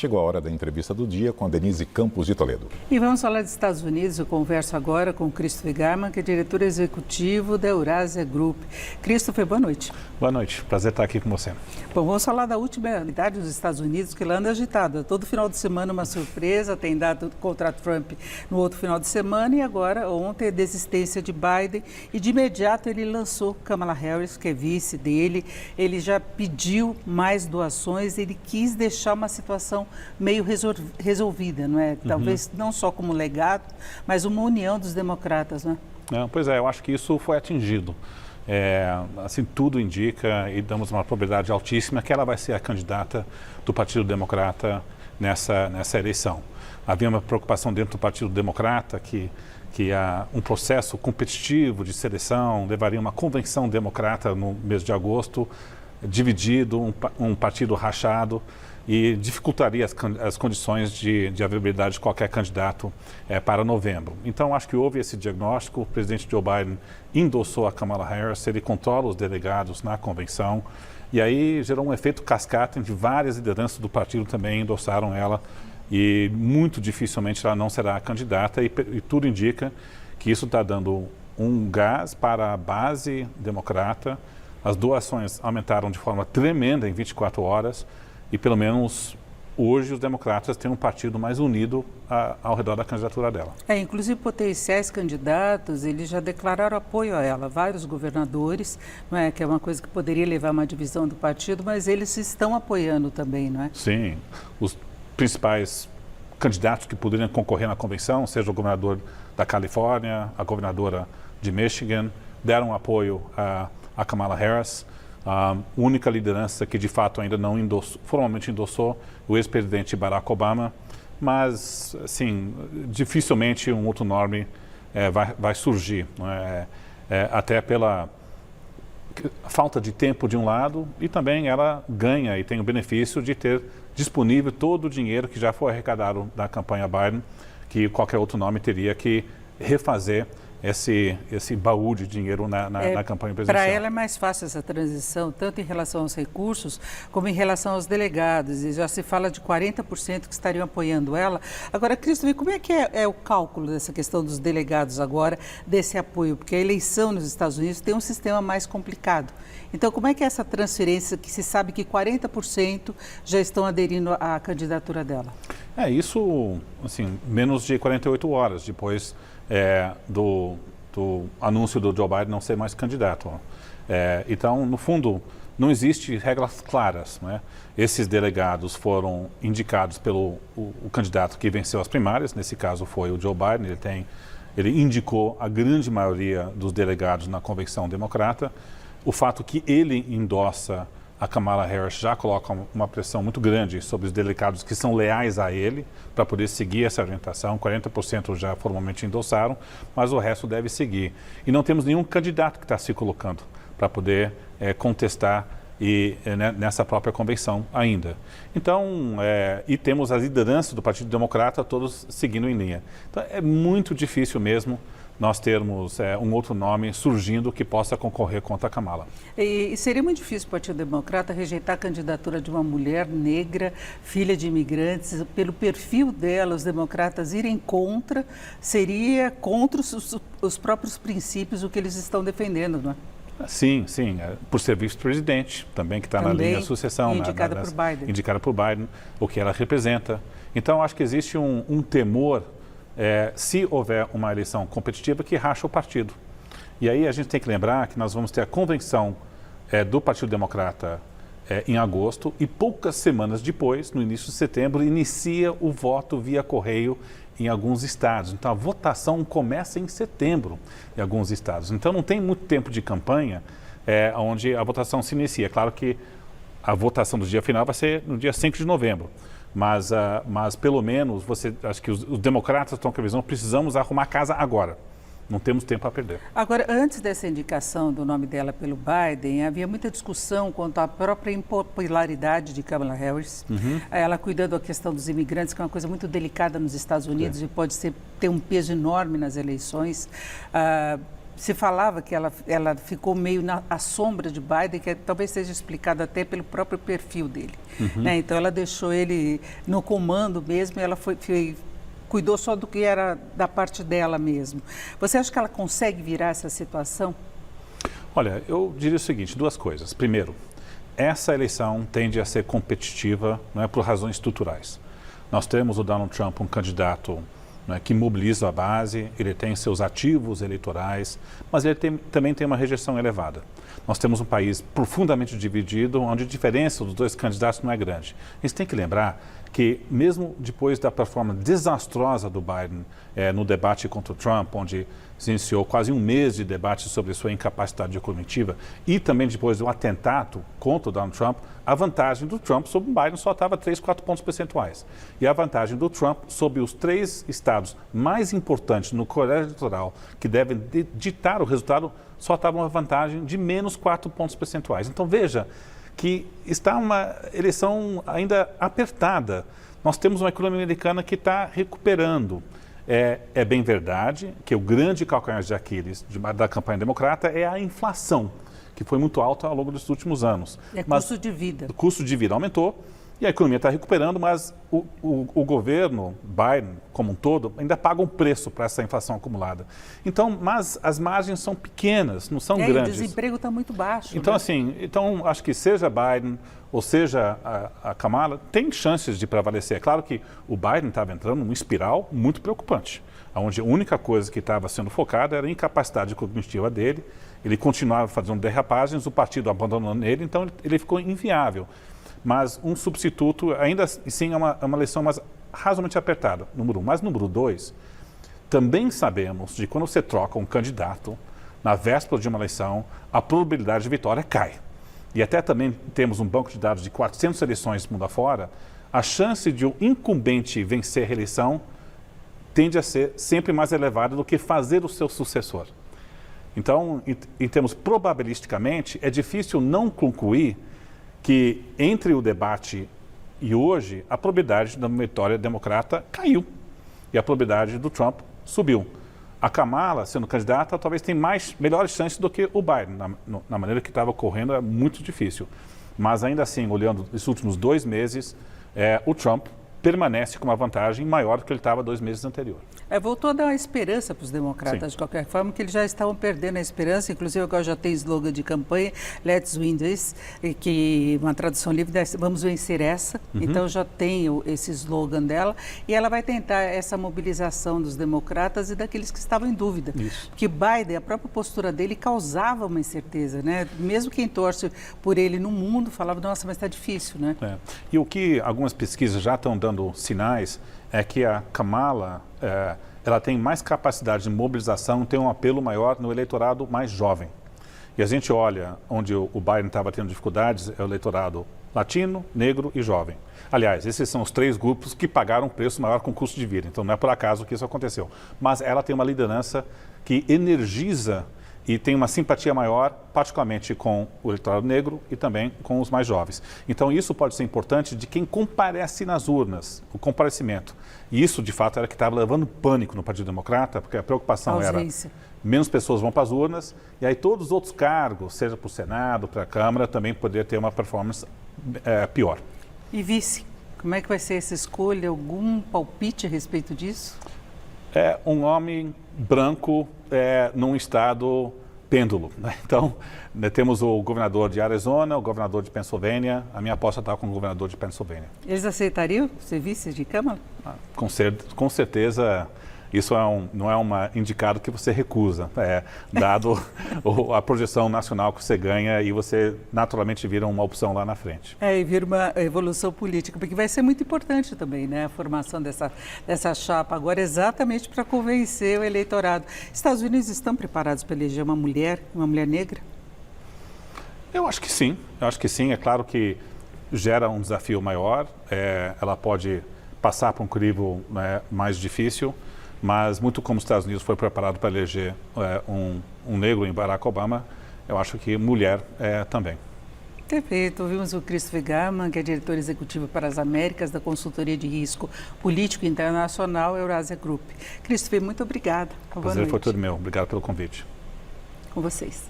Chegou a hora da entrevista do dia com a Denise Campos de Toledo. E vamos falar dos Estados Unidos. Eu converso agora com o Christopher Garman, que é diretor executivo da Eurasia Group. Christopher, boa noite. Boa noite, prazer estar aqui com você. Bom, vamos falar da última realidade dos Estados Unidos, que lá anda agitada. Todo final de semana uma surpresa, tem dado contra Trump no outro final de semana e agora, ontem, a desistência de Biden e de imediato ele lançou Kamala Harris, que é vice dele. Ele já pediu mais doações, ele quis deixar uma situação meio resolvida, não é? Talvez não só como legado, mas uma união dos democratas, não é? Pois é, eu acho que isso foi atingido. Assim, tudo indica, e damos uma probabilidade altíssima, que ela vai ser a candidata do Partido Democrata nessa eleição. Havia uma preocupação dentro do Partido Democrata que um processo competitivo de seleção levaria uma convenção democrata no mês de agosto, dividido, um partido rachado, e dificultaria as condições de viabilidade de qualquer candidato para novembro. Então, acho que houve esse diagnóstico, o presidente Joe Biden endossou a Kamala Harris, ele controla os delegados na convenção, e aí gerou um efeito cascata em que várias lideranças do partido também endossaram ela, e muito dificilmente ela não será a candidata, e tudo indica que isso está dando um gás para a base democrata. As doações aumentaram de forma tremenda em 24 horas, e pelo menos hoje os democratas têm um partido mais unido ao redor da candidatura dela. Inclusive potenciais candidatos, eles já declararam apoio a ela, vários governadores, não é? Que é uma coisa que poderia levar a uma divisão do partido, mas eles estão apoiando também, não é? Sim, os principais candidatos que poderiam concorrer na convenção, seja o governador da Califórnia, a governadora de Michigan, deram apoio a Kamala Harris. A única liderança que de fato ainda não formalmente endossou o ex-presidente Barack Obama, mas assim, dificilmente um outro nome vai surgir, até pela falta de tempo de um lado, e também ela ganha e tem o benefício de ter disponível todo o dinheiro que já foi arrecadado da campanha Biden, que qualquer outro nome teria que refazer esse baú de dinheiro na campanha presidencial. Para ela é mais fácil essa transição, tanto em relação aos recursos, como em relação aos delegados. E já se fala de 40% que estariam apoiando ela. Agora, Christopher, como é que é o cálculo dessa questão dos delegados agora, desse apoio? Porque a eleição nos Estados Unidos tem um sistema mais complicado. Então, como é que é essa transferência que se sabe que 40% já estão aderindo à candidatura dela? Isso, assim, menos de 48 horas depois do anúncio do Joe Biden não ser mais candidato. Então, no fundo, não existe regras claras, né? Esses delegados foram indicados pelo o candidato que venceu as primárias, nesse caso foi o Joe Biden, ele indicou a grande maioria dos delegados na convenção democrata. O fato que ele endossa a Kamala Harris já coloca uma pressão muito grande sobre os delegados que são leais a ele para poder seguir essa orientação. 40% já formalmente endossaram, mas o resto deve seguir. E não temos nenhum candidato que está se colocando para poder contestar nessa própria convenção ainda. Então, e temos as lideranças do Partido Democrata todos seguindo em linha. Então, é muito difícil mesmo nós termos um outro nome surgindo que possa concorrer contra a Kamala. E seria muito difícil o Partido Democrata rejeitar a candidatura de uma mulher negra, filha de imigrantes, pelo perfil dela, os democratas irem contra, seria contra os próprios princípios o que eles estão defendendo, não é? Sim, por ser vice-presidente, também que está na linha de sucessão. Indicada por Biden. Indicada por Biden, o que ela representa. Então, acho que existe um temor se houver uma eleição competitiva que racha o partido. E aí a gente tem que lembrar que nós vamos ter a convenção do Partido Democrata em agosto e poucas semanas depois, no início de setembro, inicia o voto via correio em alguns estados. Então a votação começa em setembro em alguns estados. Então não tem muito tempo de campanha onde a votação se inicia. É claro que a votação do dia final vai ser no dia 5 de novembro. Mas pelo menos, acho que os democratas estão com a visão, precisamos arrumar a casa agora. Não temos tempo a perder. Agora, antes dessa indicação do nome dela pelo Biden, havia muita discussão quanto à própria impopularidade de Kamala Harris. Ela cuidando da questão dos imigrantes, que é uma coisa muito delicada nos Estados Unidos e pode ter um peso enorme nas eleições. se falava que ela ficou meio à sombra de Biden, que talvez seja explicado até pelo próprio perfil dele. Né? Então, ela deixou ele no comando mesmo, e ela cuidou só do que era da parte dela mesmo. Você acha que ela consegue virar essa situação? Olha, eu diria o seguinte, duas coisas. Primeiro, essa eleição tende a ser competitiva, não é, por razões estruturais. Nós temos o Donald Trump, um candidato, não é, que mobiliza a base, ele tem seus ativos eleitorais, mas ele também tem uma rejeição elevada. Nós temos um país profundamente dividido, onde a diferença dos dois candidatos não é grande. A gente tem que lembrar que, mesmo depois da performance desastrosa do Biden no debate contra o Trump, onde se iniciou quase um mês de debate sobre sua incapacidade cognitiva, e também depois do atentado contra o Donald Trump, a vantagem do Trump sobre o Biden só estava 3, 4 pontos percentuais. E a vantagem do Trump sobre os 3 estados mais importantes no colégio eleitoral, que devem ditar o resultado, só estava uma vantagem de menos 4 pontos percentuais. Então, veja que está uma eleição ainda apertada. Nós temos uma economia americana que está recuperando. É bem verdade que o grande calcanhar de Aquiles da campanha democrata é a inflação, que foi muito alta ao longo dos últimos anos. Custo de vida. O custo de vida aumentou e a economia está recuperando, mas o governo Biden, como um todo, ainda paga um preço para essa inflação acumulada. Então, mas as margens são pequenas, não são grandes. O desemprego está muito baixo. Então, né? assim, acho que seja Biden ou seja a Kamala, tem chances de prevalecer. É claro que o Biden estava entrando numa espiral muito preocupante, onde a única coisa que estava sendo focada era a incapacidade cognitiva dele. Ele continuava fazendo derrapagens, o partido abandonou ele, então ele ficou inviável. Mas um substituto, ainda assim, é uma eleição mais razoavelmente apertada, número 1. Mas número 2, também sabemos de quando você troca um candidato na véspera de uma eleição, a probabilidade de vitória cai. E até também temos um banco de dados de 400 eleições mundo afora, a chance de um incumbente vencer a reeleição tende a ser sempre mais elevada do que fazer o seu sucessor. Então, em termos probabilisticamente, é difícil não concluir que entre o debate e hoje, a probabilidade da vitória democrata caiu e a probabilidade do Trump subiu. A Kamala, sendo candidata, talvez tenha melhores chances do que o Biden. Na maneira que estava ocorrendo, é muito difícil. Mas ainda assim, olhando esses últimos 2 meses, o Trump permanece com uma vantagem maior do que ele estava 2 meses anterior. Voltou a dar uma esperança para os democratas, sim, de qualquer forma, que eles já estavam perdendo a esperança. Inclusive, agora já tem slogan de campanha, Let's Win This, que uma tradução livre, vamos vencer essa. Então, já tem esse slogan dela. E ela vai tentar essa mobilização dos democratas e daqueles que estavam em dúvida. Isso. Porque Biden, a própria postura dele causava uma incerteza, né? Mesmo quem torce por ele no mundo falava, nossa, mas está difícil, né? E o que algumas pesquisas já estão dando sinais é que a Kamala, ela tem mais capacidade de mobilização, tem um apelo maior no eleitorado mais jovem. E a gente olha onde o Biden estava tendo dificuldades, é o eleitorado latino, negro e jovem. Aliás, esses são os 3 grupos que pagaram um preço maior com o custo de vida, então não é por acaso que isso aconteceu. Mas ela tem uma liderança que energiza e tem uma simpatia maior, particularmente com o eleitorado negro e também com os mais jovens. Então, isso pode ser importante de quem comparece nas urnas, o comparecimento. E isso, de fato, era que estava levando pânico no Partido Democrata, porque a preocupação era menos pessoas vão para as urnas, e aí todos os outros cargos, seja para o Senado, para a Câmara, também poderia ter uma performance pior. E vice, como é que vai ser essa escolha? Algum palpite a respeito disso? É um homem branco num estado pêndulo, né? Então, temos o governador de Arizona, o governador de Pensilvânia. A minha aposta está com o governador de Pensilvânia. Eles aceitariam ser vice de Câmara? Com certeza, isso não é um indicado que você recusa, dado a projeção nacional que você ganha e você naturalmente vira uma opção lá na frente. E vira uma evolução política, porque vai ser muito importante também, né, a formação dessa chapa agora, exatamente para convencer o eleitorado. Estados Unidos estão preparados para eleger uma mulher negra? Eu acho que sim, É claro que gera um desafio maior, ela pode passar por um crivo, né, mais difícil, mas muito como os Estados Unidos foi preparado para eleger um negro em Barack Obama, eu acho que mulher também. Perfeito. Ouvimos o Christopher Garman, que é diretor executivo para as Américas da consultoria de risco político internacional Eurasia Group. Christopher, muito obrigada. O prazer foi todo meu. Obrigado pelo convite. com vocês.